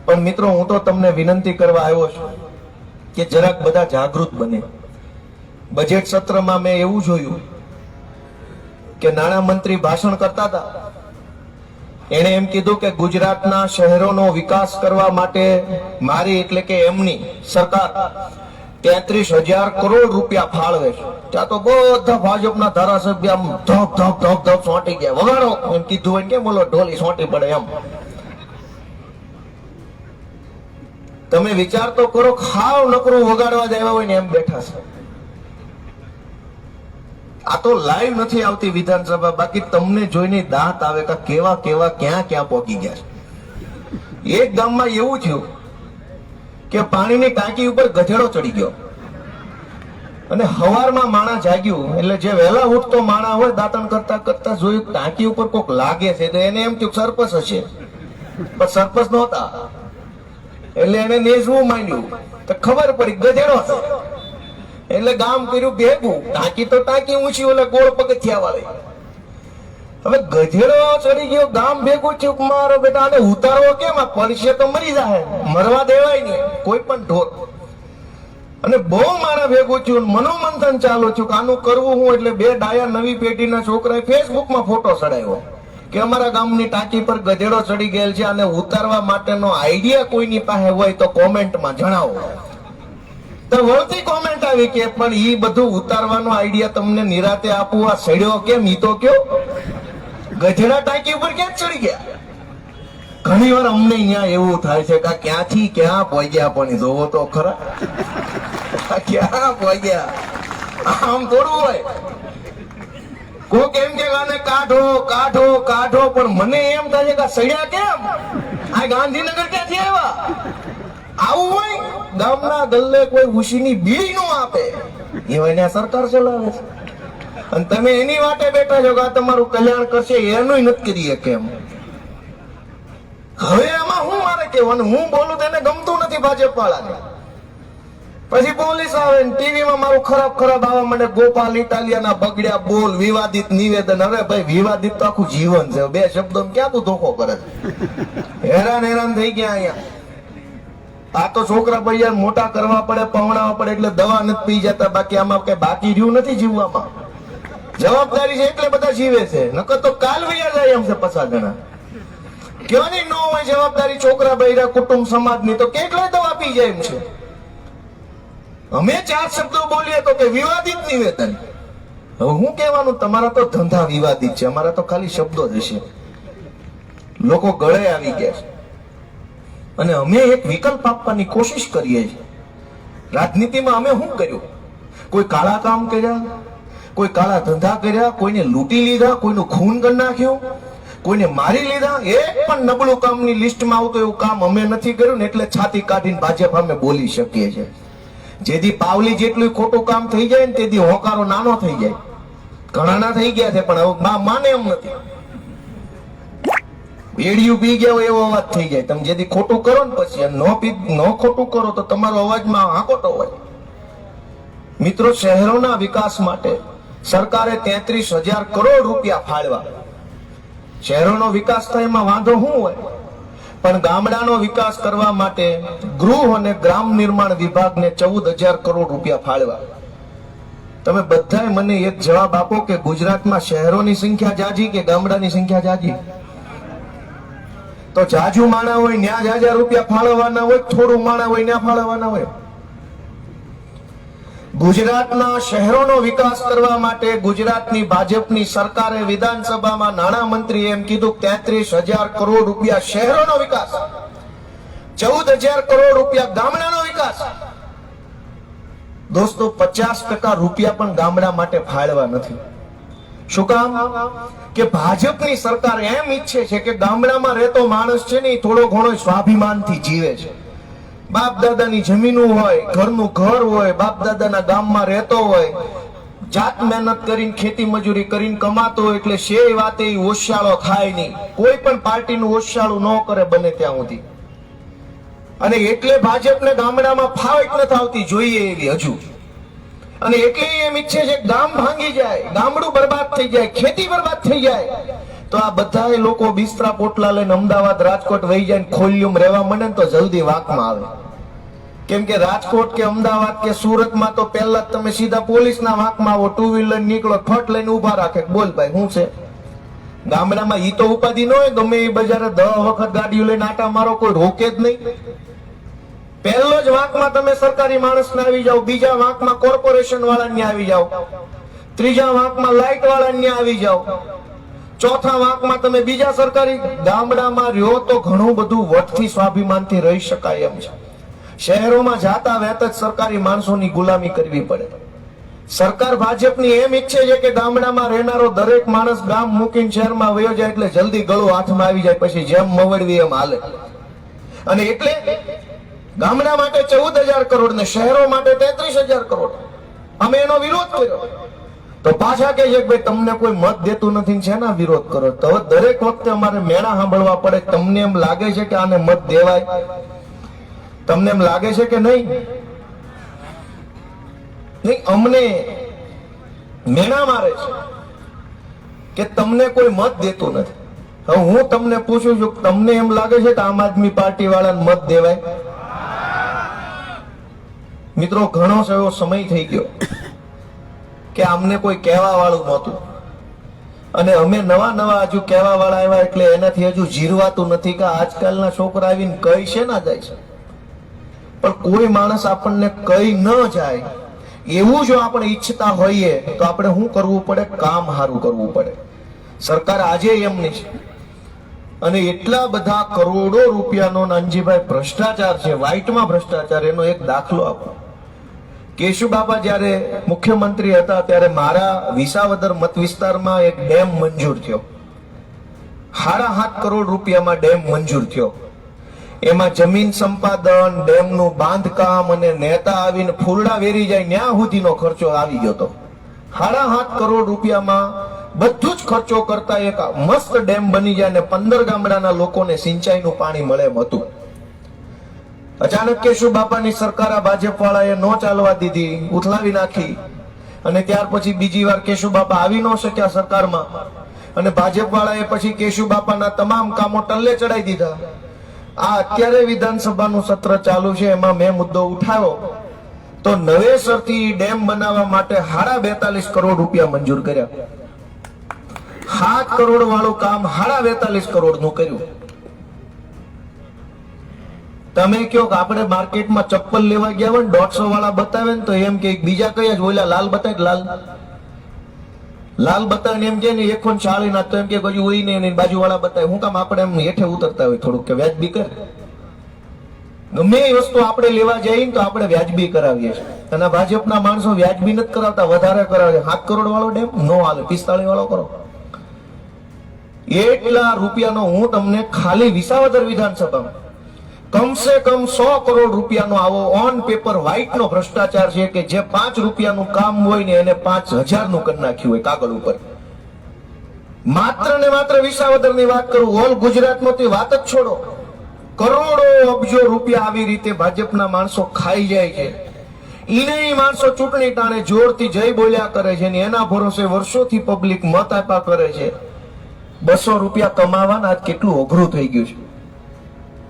પણ મિત્રો, હું તો તમને વિનંતી કરવા આવ્યો છું કે જરાક બધા જાગૃત બને. બજેટ સત્રમાં મેં એવું જોયું કે નાણામંત્રી ભાષણ કરતા હતા, એણે એમ કીધું કે ગુજરાતના શહેરોનો વિકાસ કરવા માટે મારી એટલે કે એમની સરકાર 33,000 કરોડ રૂપિયા ફાળવે છે. ત્યાં તો બધા ભાજપના ધારાસભ્ય આમ ધપ ધપ ધપ ધપ સોંટી ગયા, વગાડો એમ કીધું હોય કેમ બોલો ઢોલી સોંટી પડે એમ. તમે વિચાર તો કરો, ખાવ નકરું વગાડવા જ આવ્યા હોય ને એમ બેઠા છે. આ તો લાઈવ નથી આવતી વિધાનસભા, બાકી તમને જોઈને દાંત આવે કે કેવા કેવા ક્યાં ક્યાં પહોંચી ગયા છે. એક ગામમાં એવું થયું કે પાણીની ટાંકી ઉપર ગધેડો ચડી ગયો અને હવારમાં માણસ જાગ્યું, એટલે જે વહેલા ઉઠતો માણસ હોય દાંતણ કરતા કરતા જોયું ટાંકી ઉપર કોક લાગે છે, તો એને એમ થયું સરપસ હશે, પણ સરપસ નહોતા. એટલે એને નેસવું માંડ્યું તો ખબર પડી ગધેડો છે. એટલે ગામ કર્યું ભેગું, ટાંકી તો ટાંકી ઊંચી, ઓલે ગોળ પગથિયા વાળી. હવે ગધેડો ચડી ગયો, ગામ ભેગું થયું, મારો બેટા આને ઉતારવો કેમ, આ પડશે તો મરી જાય, મરવા દેવાય નહીં કોઈ પણ ઢોર. અને બહુ મારા ભેગું થયું, મનોમંથન ચાલુ થયું કે આનું કરવું હું. એટલે 2 ડાયા નવી પેઢીના છોકરાએ ફેસબુકમાં ફોટો ચડાવ્યો કે અમારા ગામની ટાંકી પર ગધેડો ચડી ગયેલ છે, અને ઉતારવા માટેનો આઈડિયા કોઈની પાસે હોય તો કોમેન્ટમાં જણાવો. તો વળતી કોમેન્ટ આવી કે પણ ઈ બધું ઉતારવાનો આઈડિયા તમને નિરાતે આપવું, આ સડ્યો કેમ ઈ તો કયો, ગધેડા ટાંકી ઉપર ક્યાં ચડી ગયા. ઘણી વાર અમને અહીંયા એવું થાય છે કે ક્યાંથી ક્યાં પહોંચ્યા, પણ જોવો તો ખરા ક્યાં પહોંચ્યા. આમ થોડું હોય, કોક એમ કે આને કાઢો કાઢો કાઢો, પણ મને એમ થાય છે કે સડ્યા કેમ, આ ગાંધીનગર ક્યાંથી આવ્યા. આવું હોય, ગામના ગલ્લે કોઈ ઉશીની બીડી નો આપે, એવા સરકાર ચલાવે છે, અને તમે એની વાટે બેઠા છો કે આ તમારું કલ્યાણ કરશે, એનું નથી કરીએ કેમ. હવે આમાં હું મારે કહેવાનું, હું બોલું તેને ગમતું નથી ભાજપ વાળાને. પછી પોલીસ આવે ને ટીવીમાં મારું ખરાબ ખરાબ આવવા માંડે, ગોપાલ ઇટાલિયાના બગડ્યા બોલ, વિવાદિત નિવેદન. અરે ભાઈ, વિવાદિત તો આખું જીવન છે, 2 શબ્દો ક્યાં તું ધોખો કરે. હેરાન હેરાન થઈ ગયા અહીંયા. આ તો છોકરા પૈયા મોટા કરવા પડે, પવડાવવા પડે, એટલે દવા નથી પી જતા. બાકી આમાં કઈ બાકી રહ્યું નથી જીવવામાં. જવાબદારી છે એટલે બધા જીવે છે, નકર તો કાલ વૈયા જાય એમ છે 50 જણા. કેવાની ન હોય જવાબદારી છોકરા બૈરા કુટુંબ સમાજની, તો કેટલાય દવા પી જાય એમ છે. અમે 4 શબ્દો બોલીએ તો કે વિવાદિત નિવેદન. હવે હું કહેવાનું, તમારા તો ધંધા વિવાદિત છે, અમારા તો ખાલી શબ્દો જ હશે. લોકો ગળે આવી ગયા છે, અને અમે એક વિકલ્પ આપવાની કોશિશ કરીએ છીએ. રાજનીતિમાં અમે શું કર્યું? કોઈ કાળા કામ કર્યા, કોઈ કાળા ધંધા કર્યા, કોઈને લૂંટી લીધા, કોઈનું ખૂન કરી નાખ્યું, કોઈને મારી લીધા. એક પણ નબળું કામની લિસ્ટમાં આવતું એવું કામ અમે નથી કર્યું ને, એટલે છાતી કાઢીને ભાજપ અમે બોલી શકીએ છીએ. જેથી પાવલી જેટલું ખોટું કામ થઈ જાય ને તેથી હોકારો નાનો થઈ જાય. ઘણાના થઈ ગયા છે, પણ હવે માને એમ નથી. બેડિયું પી ગયા હોય એવો અવાજ થઈ જાય. તમે જેથી ખોટું કરો ને પછી ન ખોટું કરો તો તમારો અવાજમાં હાકોટો હોય. મિત્રો, શહેરોના વિકાસ માટે સરકારે 33,000 કરોડ રૂપિયા ફાળવા. શહેરોનો વિકાસ થાય એમાં વાંધો શું હોય, પણ ગામડાનો વિકાસ કરવા માટે ગૃહ અને ગ્રામ નિર્માણ વિભાગને 14,000 કરોડ રૂપિયા ફાળવા. તમે બધાએ મને એક જવાબ આપો કે ગુજરાતમાં શહેરોની સંખ્યા જાજી કે ગામડાની સંખ્યા જાજી? તો જાજુ માણા હોય ન્યા જાજા રૂપિયા ફાળવવાના હોય, થોડું માણા હોય ન્યા ફાળવવાના હોય. ગુજરાતના શહેરોનો વિકાસ કરવા માટે ગુજરાતની ભાજપની સરકારે વિધાનસભામાં નાણામંત્રી એમ કીધું 33,000 કરોડ રૂપિયા શહેરોનો વિકાસ, 14,000 કરોડ રૂપિયા ગામડાનો વિકાસ. દોસ્તો 50% રૂપિયા પણ ગામડા માટે ફાળવા નથી. શું કામ? કે ભાજપની સરકાર એમ ઈચ્છે છે કે ગામડામાં રહેતો માણસ છે ને થોડો ઘણો સ્વાભિમાનથી જીવે છે. બાપ દાદાની જમીનો હોય, ઘરનું ઘર હોય, બાપ દાદાના ગામમાં રહેતો હોય, જાત મહેનત કરીને ખેતી મજૂરી કરીને કમાતો હોય, એટલે શે વાતે ઓશિયાળો થાય નહીં. કોઈ પણ પાર્ટીનું ઓશિયાળું ન કરે બને ત્યાં સુધી. અને એટલે ભાજપને ગામડામાં ફાવટ નથી આવતી જોઈએ એવી હજુ. અને એટલે એમ ઈચ્છે છે ગામ ભાંગી જાય, ગામડું બરબાદ થઈ જાય, ખેતી બરબાદ થઈ જાય, તો આ બધા લોકો બિસ્તરા પોટલા લઈને અમદાવાદ રાજકોટ વહી જાય, ખોલિયું રહેવા માંડે ને તો જલ્દી વાકમાં આવે. કેમ કે રાજકોટ કે અમદાવાદ કે સુરતમાં તો પહેલા તમે સીધા પોલીસના વાંકમાં આવો, ટુ વ્હીલર નીકળો, ફટ લઈને ઉભા રાખે, બોલ ભાઈ શું છે. ગામડામાં ઈ તો ઉપાધિ ન હોય, ગમે એ બજારે 10 વખત ગાડીઓ લઈને આટા મારો, કોઈ રોકે જ નહીં. પહેલો જ વાંકમાં તમે સરકારી માણસને આવી જાઓ, બીજા વાંકમાં કોર્પોરેશન વાળાને આવી જાઓ, ત્રીજા વાંકમાં લાઇટ વાળાને આવી જાઓ, ચોથા વાંકમાં તમે બીજા સરકારી. ગામડામાં રહ્યો તો ઘણું બધું વટથી સ્વાભિમાનથી રહી શકાય એમ છે. શહેરોમાં જાતા વહેતા જ સરકારી માણસોની ગુલામી કરવી પડે. સરકાર ભાજપની એમ ઈચ્છે છે કે ગામડામાં રહેનારો દરેક માણસ ગામ મૂકીને શહેરમાં વયો જાય એટલે જલ્દી ગળું હાથમાં આવી જાય, પછી જેમ મવડવી એમ હાલે. અને એટલે ગામડા માટે 14,000 કરોડ ને શહેરો માટે 33,000 કરોડ. અમે એનો વિરોધ કર્યો તો પાછા કહે છે કે ભાઈ તમને કોઈ મત દેતું નથી, છે ને વિરોધ કરો. તો દરેક વખતે અમારે મેણા સાંભળવા પડે. તમને એમ લાગે છે કે આને મત દેવાય? તમને એમ લાગે છે કે નહીં? નહીં, અમને મેણા મારે છે કે તમને કોઈ મત દેતું નથી. હવે હું તમને પૂછું છું, તમને એમ લાગે છે કે આમ આદમી પાર્ટી વાળાને મત દેવાય? મિત્રો, ઘણો એવો સમય થઈ ગયો કે અમને કોઈ કહેવા વાળું નહોતું, અને અમે નવા હજુ કહેવા વાળા આવ્યા એટલે એનાથી હજુ જીરવાતું નથી કે આજકાલના છોકરા આવીને કઈ છે ના જાય છે. પણ કોઈ માણસ આપણને કઈ ન જાય એવું જો આપણે ઈચ્છતા હોઈએ તો આપણે શું કરવું પડે? કામ સારું કરવું પડે. સરકાર આજે એમની છે, અને એટલા બધા કરોડો રૂપિયાનો નાનજીભાઈ ભ્રષ્ટાચાર છે, વ્હાઇટમાં ભ્રષ્ટાચાર. એનો એક દાખલો આપો. કેશુબાપા જ્યારે મુખ્યમંત્રી હતા ત્યારે મારા વિસાવદર મત વિસ્તારમાં એક ડેમ મંજૂર થયો. 7.5 કરોડ રૂપિયામાં ડેમ મંજૂર થયો. એમાં જમીન સંપાદન, ડેમનું બાંધકામ અને નેતા આવીને ફૂરડા વેરી જાય ત્યાં સુધીનો ખર્ચો આવી ગયો હતો. 7.5 કરોડ રૂપિયામાં બધું જ ખર્ચો કરતા એક મસ્ત ડેમ બની જાય અને 15 ગામડાના લોકોને સિંચાઈનું પાણી મળે એમ હતું. અચાનક કેશુબાપાની સરકાર આ ભાજપ વાળાએ ન ચાલવા દીધી, ઉથલાવી નાખી. અને ત્યાર પછી બીજી વાર કેશુબાપા આવી ન શક્યા સરકારમાં, અને ભાજપ વાળાએ પછી કેશુબાપાના તમામ કામો ટલ્લે ચડાવી દીધા. આ અત્યારે વિધાનસભાનું સત્ર ચાલુ છે, એમાં મેં મુદ્દો ઉઠાવ્યો તો નવેસરથી ડેમ બનાવવા માટે 42.5 કરોડ રૂપિયા મંજૂર કર્યા. 7 કરોડ વાળું કામ 42.5 કરોડ નું કર્યું. તમે કહો કે આપણે માર્કેટમાં ચપ્પલ લેવા ગયા હોય ને 150 વાળા બતાવે ને તો એમ કે બીજા કયા જ ઓલા લાલ બતાવે, લાલ બતાવે એમ કે ને 140 ના, તો એમ કે હજુ હોય ને બાજુ વાળા બતાવે. હું કામ આપણે એમ હેઠે ઉતરતા હોય થોડુંક કે વ્યાજબી કર. ગમે એ વસ્તુ આપણે લેવા જઈએ ને તો આપણે વ્યાજબી કરાવીએ છીએ, અને ભાજપના માણસો વ્યાજબી નથી કરાવતા, વધારે કરાવે. 7 કરોડ વાળો ડેમ નો હાલે, 45 વાળો કરો. એટલા રૂપિયાનો હું તમને ખાલી વિસાવદર વિધાનસભામાં કમસે કમ 100 કરોડ રૂપિયાનો આવો ઓન પેપર વ્હાઇટ નો ભ્રષ્ટાચાર છે કે જે 5 રૂપિયાનું કામ હોય ને એને 5,000 નું કરી નાખ્યું હોય કાગળ ઉપર. માત્ર ને માત્ર વિસાવદરની વાત કરું, ઓલ ગુજરાતનો તે વાત જ છોડો. કરોડો અબજો રૂપિયા આવી રીતે ભાજપના માણસો ખાઈ જાય છે. ઈને માણસો ચૂંટણી ટાણે જોરથી જય બોલ્યા કરે છે, ને એના ભરોસે વર્ષોથી પબ્લિક મત આપ્યા કરે છે. 200 રૂપિયા કમાવાના આજ કેટલું અઘરું થઈ ગયું છે.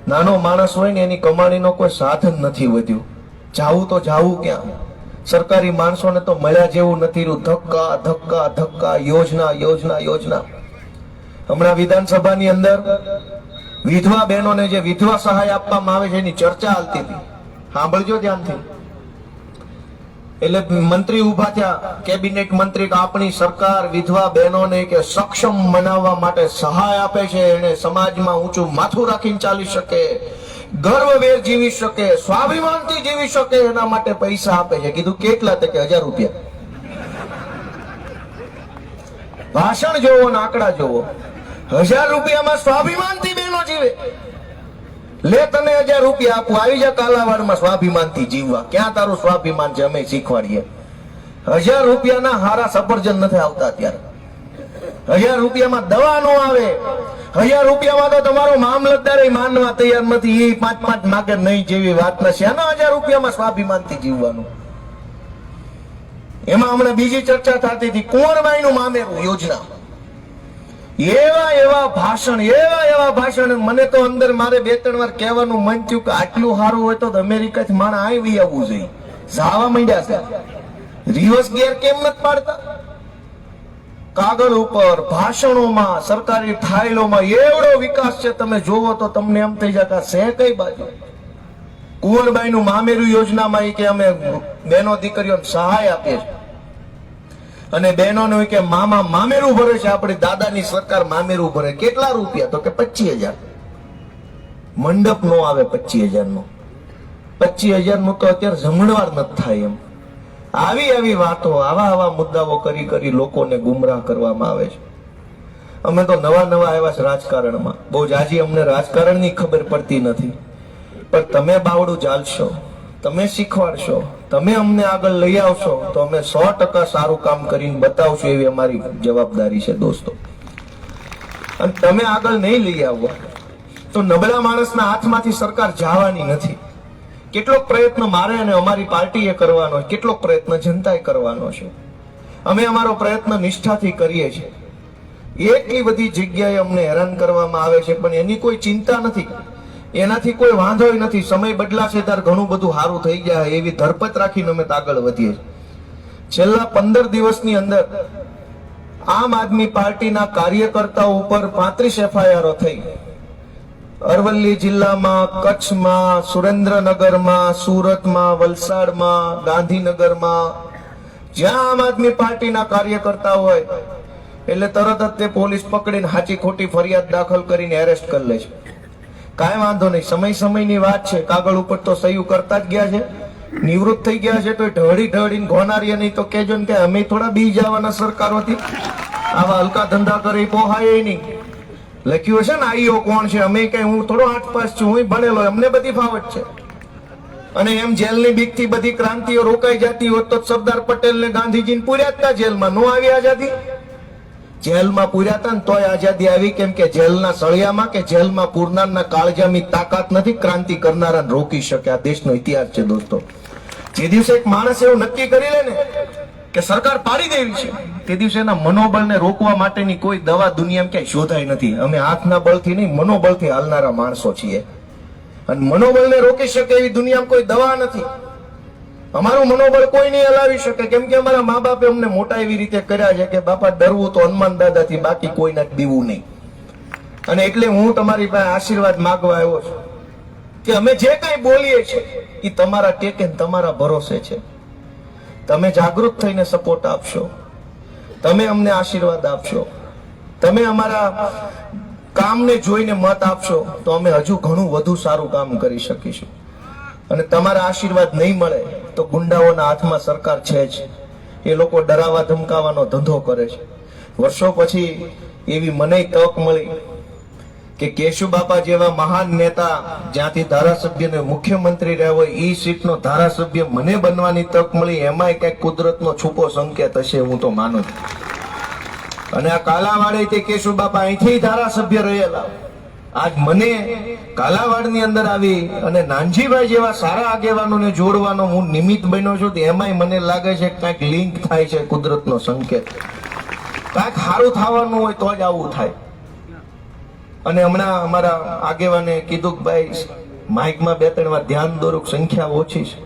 નાનો માણસ હોય ને એની કમાણીનો કોઈ સાધન નથી વધ્યું. જાવું તો જાવું ક્યાં? સરકારી માણસોને તો મળ્યા જેવું નથી રહ્યું. ધક્કા ધક્કા ધક્કા, યોજના યોજના યોજના. હમણાં વિધાનસભાની અંદર વિધવા બહેનોને જે વિધવા સહાય આપવામાં આવે છે એની ચર્ચા હાલતી હતી, સાંભળજો ધ્યાનથી. એટલે મંત્રી ઉભા થયા, કેબિનેટ મંત્રી, કે આપણી સરકાર વિધવા બહેનોને કે સક્ષમ બનાવવા માટે સહાય આપે છે, એને સમાજમાં ઊંચું માથું રાખીને ચાલી શકે, ગર્વભેર જીવી શકે, સ્વાભિમાનથી જીવી શકે, એના માટે પૈસા આપે છે. કીધું કેટલા? તો કે 1000 રૂપિયા. ભાષણ જોવો ને આંકડા જોવો. 1000 રૂપિયામાં સ્વાભિમાનથી બહેનો જીવે. લે તને 1000 રૂપિયા આપું, આવી જા કાલાવાડમાં સ્વાભિમાનથી જીવવા. ક્યાં તારું સ્વાભિમાન છે? અમે શીખવાડીએ. 1000 રૂપિયાના હારા સફરજન નથી આવતા અત્યારે. 1000 રૂપિયામાં દવા નો આવે. 1000 રૂપિયામાં તો તમારો મામલતદાર માનવા તૈયાર નથી. એ 5-5 માગે નહીં જેવી વાત નથી. એના 1000 રૂપિયામાં સ્વાભિમાનથી જીવવાનું. એમાં હમણાં બીજી ચર્ચા થતી હતી, કુંવરબાઈનું મામેરું યોજના. એવા ભાષણ. મને તો અંદર મારે 2-3 વાર કહેવાનું મન થયું કે આટલું સારું હોય તો અમેરિકાથી માણસ આવી આવવું જોઈએ. જાવા માંડ્યા છે. રિવર્સ ગિયર કેમ નથી પાડતા? કાગળ ઉપર, ભાષણોમાં, સરકારી ફાઇલોમાં એવડો વિકાસ છે, તમે જોવો તો તમને એમ થઈ જાય કે છે કઈ બાજુ. કુંવરબાઈનું મામેરું યોજનામાં કે અમે બહેનો દીકરીઓને સહાય આપીએ છીએ, અને બહેનોને કે મામા મામેરું ભરે છે. આપણી દાદાની સરકાર મામેરું ભરે. કેટલા રૂપિયા? તો કે 25,000. મંડપ નો આવે 25,000 નો. 25,000 નું તો અત્યારે જમણવાર નથી થાય એમ. આવી વાતો, આવા મુદ્દાઓ કરી લોકોને ગુમરાહ કરવામાં આવે છે. અમે તો નવા આવ્યા છે રાજકારણમાં. બહુ જાજી અમને રાજકારણની ખબર પડતી નથી, પણ તમે બાવડું ચાલશો, તમે શીખવાડશો, તમે અમને આગળ લઈ આવશો તો અમે 100% સારું કામ કરીને બતાવશું, એવી અમારી જવાબદારી છે દોસ્તો. અને તમે આગળ નહીં લઈ આવો તો નબળા માણસના હાથમાંથી સરકાર જવાની નથી. કેટલોક પ્રયત્ન મારે અને અમારી પાર્ટીએ કરવાનો છે, કેટલોક પ્રયત્ન જનતાએ કરવાનો છે. અમે અમારો પ્રયત્ન નિષ્ઠાથી કરીએ છીએ. એટલી બધી જગ્યાએ અમને હેરાન કરવામાં આવે છે, પણ એની કોઈ ચિંતા નથી, એનાથી કોઈ વાંધો નથી. સમય બદલાશે ત્યારે ઘણું બધું સારું થઈ જાય એવી ધરપત રાખીને અમે આગળ વધીએ છીએ. છેલ્લા 15 દિવસની અંદર આમ આદમી પાર્ટીના કાર્યકર્તાઓ ઉપર 35 FIR થઈ. અરવલ્લી જિલ્લામાં, કચ્છમાં, સુરેન્દ્રનગરમાં, સુરતમાં, વલસાડમાં, ગાંધીનગરમાં, જ્યાં આમ આદમી પાર્ટીના કાર્યકર્તા હોય એટલે તરત જ તે પોલીસ પકડીને સાચી ખોટી ફરિયાદ દાખલ કરીને એરેસ્ટ કરી લે છે. કાંઈ વાંધો નહીં, સમયની વાત છે. કાગળ ઉપર તો સહી કરતા જ ગયા છે, નિવૃત્ત થઈ ગયા છે, તો ઢળીને ઘોનારીએ નહીં તો કેજો ને કે અમે થોડા બી જવાના સરકારોથી. આવા હલકા ધંધા કરી પોહાય નહીં. લખ્યું હશે ને આઈઓ કોણ છે, અમે કઈ, હું થોડો 8 પાસ છું, હું ભણેલો, અમને બધી ફાવટ છે. અને એમ જેલની બીકથી બધી ક્રાંતિઓ રોકાઈ જતી હોત તો સરદાર પટેલ ને ગાંધીજીને પૂર્યા હતા જેલમાં, નો આવી આઝાદી. જેલમાં પૂર્યા હતા ને તોય આઝાદી આવી, કેમ કે જેલના સળિયામાં કે જેલમાં પૂરનારના કાળજાની તાકાત નથી ક્રાંતિ કરનારાને રોકી શકે. આ દેશનો ઇતિહાસ છે દોસ્તો. જે દિવસે એક માણસ એવું નક્કી કરી લે ને કે સરકાર પાડી દેવી છે, તે દિવસે એના મનોબળને રોકવા માટેની કોઈ દવા દુનિયામાં ક્યાંય શોધાઈ નથી. અમે હાથના બળથી નહીં, મનોબળથી હાલનારા માણસો છીએ, અને મનોબળને રોકી શકે એવી દુનિયામાં કોઈ દવા નથી. અમારું મનોબળ કોઈ નહીં હલાવી શકે, કેમ કે અમારા મા બાપે અમને મોટા એવી રીતે કર્યા છે કે બાપા ડરવું તો હનુમાન દાદાથી, બાકી કોઈના બીવું નહીં. અને એટલે હું તમારી પાસે આશીર્વાદ માંગવા આવ્યો છું કે અમે જે કઈ બોલીએ છીએ એ તમારા ટેકે તમારા ભરોસે છે. તમે જાગૃત થઈને સપોર્ટ આપશો, તમે અમને આશીર્વાદ આપશો, તમે અમારા કામને જોઈને મત આપશો તો અમે હજુ ઘણું વધુ સારું કામ કરી શકીશું. અને તમારા આશીર્વાદ નહીં મળે તો ગુંડાઓના હાથમાં સરકાર છે જ. એ લોકો ડરાવા ધમકાવાનો ધંધો કરે છે. વર્ષો પછી એવી મને તક મળી કે કેશુબાપા જેવા મહાન નેતા, જ્યાંથી ધારાસભ્યને મુખ્યમંત્રી રહ્યા હોય, એ સીટનો ધારાસભ્ય મને બનવાની તક મળી. એમાંય કઈક કુદરતનો છુપો સંકેત હશે, હું તો માનું છું. અને આ કાલાવાડેથી કેશુબાપા અહીંથી ધારાસભ્ય રહેલા, આજ મને કાલાવાડની અંદર આવી અને નાનજીભાઈ જેવા સારા આગેવાનોને જોડવાનો હું નિમિત્ત બન્યો છું. એમાંય મને લાગે છે કઈક લિંક થાય છે, કુદરતનો સંકેત. કઈક સારું થવાનું હોય તો જ આવું થાય. અને હમણાં અમારા આગેવાને કીધું કે ભાઈ માઇકમાં 2-3 વાર ધ્યાન દોરું, સંખ્યા ઓછી છે.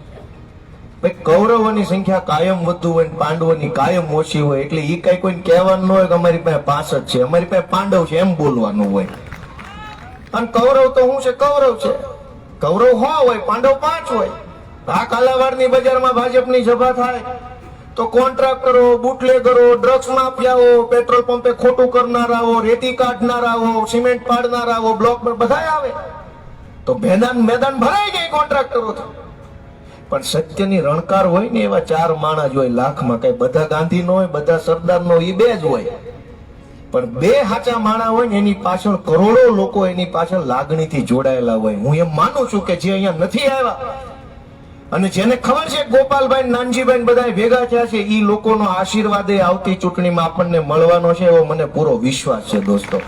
ભાઈ કૌરવોની સંખ્યા કાયમ વધુ હોય, પાંડવોની કાયમ ઓછી હોય. એટલે એ કઈ કોઈને કહેવાનું હોય કે અમારી પાસે 5 જ છે, અમારી પાસે પાંડવ છે એમ બોલવાનું હોય. અને કૌરવ તો શું છે? કૌરવ છે. કૌરવ 100 હોય, પાંડવ 5 હોય. આ કાલાવાડની બજારમાં ભાજપની સભા થાય તો કોન્ટ્રાક્ટરો, બુટલેગરો, ડ્રગ્સ માફિયાઓ, પેટ્રોલ પંપે ખોટું કરનારાઓ, રેતી કાઢનારાઓ, સિમેન્ટ પાડનારાઓ, બ્લોક પર બધા આવે તો મેદાન ભરાઈ જાય કોન્ટ્રાક્ટરોથી. પણ સત્યની રણકાર હોય ને એવા 4 માણસ હોય લાખમાં. કઈ બધા ગાંધી નો હોય, બધા સરદાર નો, એ 2 જ હોય. પણ 2 સાચા માણસ હોય ને એની પાછળ કરોડો લોકો એની પાછળ લાગણીથી જોડાયેલા હોય. હું એમ માનું છું કે જે અહીંયા નથી આવ્યા અને જેને ખબર છે ગોપાલભાઈ, નાનજીભાઈ બધા ભેગા થયા છે, એ લોકોનો આશીર્વાદ આવતી ચૂંટણીમાં આપણને મળવાનો છે એવો મને પૂરો વિશ્વાસ છે દોસ્તો.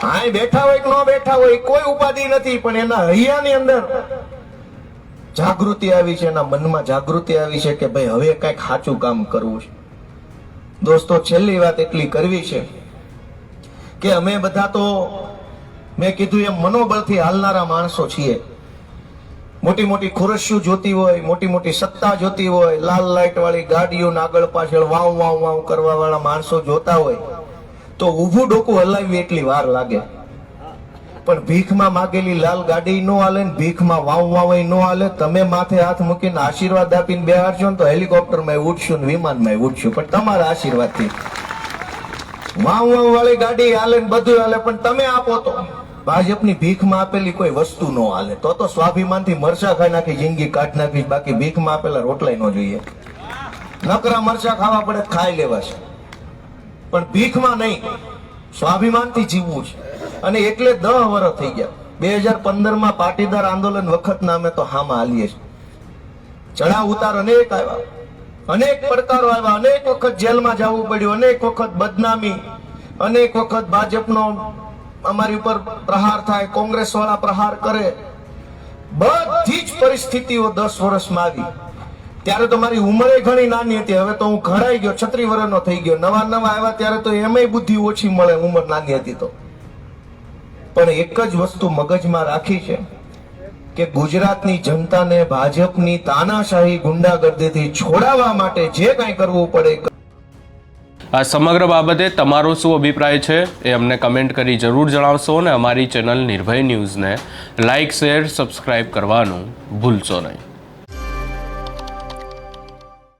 હા, બેઠા હોય કે ન બેઠા હોય કોઈ ઉપાધિ નથી, પણ એના હૈયાની અંદર જાગૃતિ આવી છે, એના મનમાં જાગૃતિ આવી છે કે ભાઈ હવે કઈક સાચું કામ કરવું છે. દોસ્તો, છેલ્લી વાત એટલી કરવી છે કે અમે બધા તો મેં કીધું એમ મનોબળથી હાલનારા માણસો છીએ. મોટી મોટી ખુરશીઓ જોતી હોય, મોટી મોટી સત્તા જોતી હોય, લાલ લાઈટ વાળી ગાડીઓ આગળ પાછળ વાવ વાવ વાવ કરવા વાળા માણસો જોતા હોય તો ઊભું ડોકું હલાવી એટલી વાર લાગે. પણ ભીખમાં માગેલી લાલ ગાડી નો હાલે ને ભીખમાં વાવ વાવ નો હાલે. તમે માથે હાથ મૂકીને આશીર્વાદ આપીને બેહાડશો ને તો હેલિકોપ્ટરમાં ઉઠશું ને વિમાનમાં ઉઠશું, પણ તમારા આશીર્વાદથી. વાવ વાવ વાળી ગાડી હાલે ને બધું હાલે, પણ તમે આપો તો ભાજપની ભીખમાં આપેલી કોઈ વસ્તુ ન હાલે. તો સ્વાભિમાનથી મરચા ખાઈ નાખી જિંદગી કાઢ નાખી, બાકી ભીખમાં આપેલા રોટલાય ન જોઈએ. નકરા મરચા ખાવા પડે ખાઈ લેવા છે, પણ ભીખમાં નહીં, સ્વાભિમાનથી જીવવું છે. અને એટલે 10 વર્ષ થઈ ગયા. 2015માં પાટીદાર આંદોલન વખત નામે તો હામાં હાલીએ છે. ચડાવ ઉતાર અનેક આવ્યા, અનેક પડકારો આવ્યા, અનેક વખત જેલમાં જવું પડ્યું, અનેક વખત બદનામી, અનેક વખત ભાજપનો અમારી ઉપર પ્રહાર થાય, કોંગ્રેસ વાળા પ્રહાર કરે. બધી જ પરિસ્થિતિઓ 10 વર્ષમાં આવી. ત્યારે તો મારી ઉંમરે ઘણી નાની હતી, હવે તો હું ઘડાઈ ગયો, 36 વર્ષનો થઈ ગયો. નવા આવ્યા ત્યારે તો એમાંય બુદ્ધિ ઓછી મળે, ઉંમર નાની હતી તો. પણ એક જ વસ્તુ મગજમાં રાખી છે કે ગુજરાતની જનતાને ભાજપની તાનાશાહી ગુંડાગર્દીથી છોડાવવા માટે જે કાંઈ કરવું પડે. આ સમગ્ર બાબતે તમારો શું અભિપ્રાય છે એ અમને કમેન્ટ કરી જરૂર જણાવશો અને અમારી ચેનલ નિર્ભય ન્યૂઝને લાઇક, શેર, સબસ્ક્રાઇબ કરવાનું ભૂલશો નહીં.